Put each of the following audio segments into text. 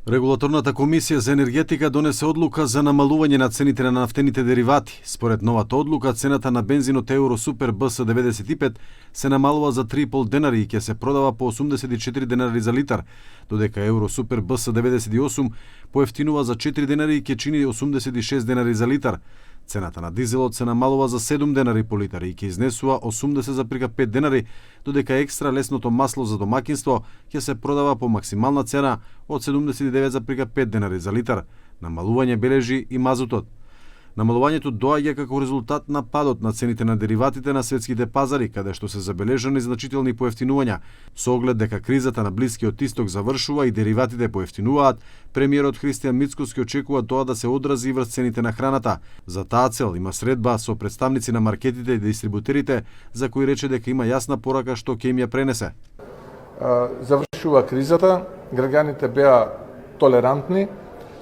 Регулаторната комисија за енергетика донесе одлука за намалување на цените на нафтените деривати. Според новата одлука, цената на бензинот Евросупер БС 95 се намалува за 3,5 денари и ќе се продава по 84 денари за литар, додека Евросупер БС 98 поевтинува за 4 денари и ќе чини 86 денари за литар. Цената на дизелот се намалува за 7 денари по литар и ќе изнесува 80,5 денари, додека екстра лесното масло за домакинство ќе се продава по максимална цена од 79,5 денари за литар. Намалување бележи и мазутот. Намалувањето доаѓа како резултат на падот на цените на дериватите на светските пазари, каде што се забележани значителни поевтинувања. Со оглед дека кризата на Блискиот Исток завршува и дериватите поевтинуваат, премиерот Христијан Мицкоски очекува тоа да се одрази врз цените на храната. За таа цел има средба со представници на маркетите и дистрибутерите, за кои рече дека има јасна порака што ќе им ја пренесе. Завршува кризата, граѓаните беа толерантни.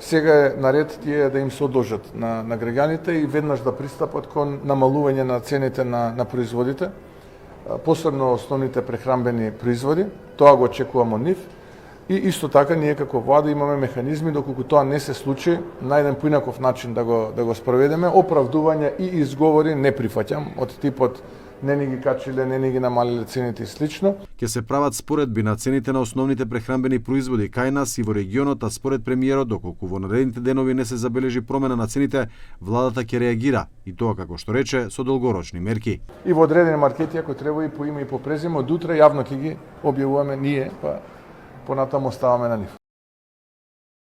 Сега е наред тие да им се одложат на граѓаните и веднаш да пристапат кон намалување на цените на производите, посебно основните прехранбени производи. Тоа го очекуваме од нив. И исто така ние како влада имаме механизми доколку тоа не се случи, на еден поинаков начин да го спроведеме. Оправдувања и изговори не прифаќам од типот не ни ги качиле, не ни ги намалиле цените и слично. Ќе се прават споредби на цените на основните прехранбени производи кај нас и во регионот, а според премиерот, доколку во наредните денови не се забележи промена на цените, владата ќе реагира и тоа како што рече со долгорочни мерки. И во одредени маркети ако треба и по име и по презиме, од утре јавно ќе ги објавуваме ние, па понатаму оставаме на нив.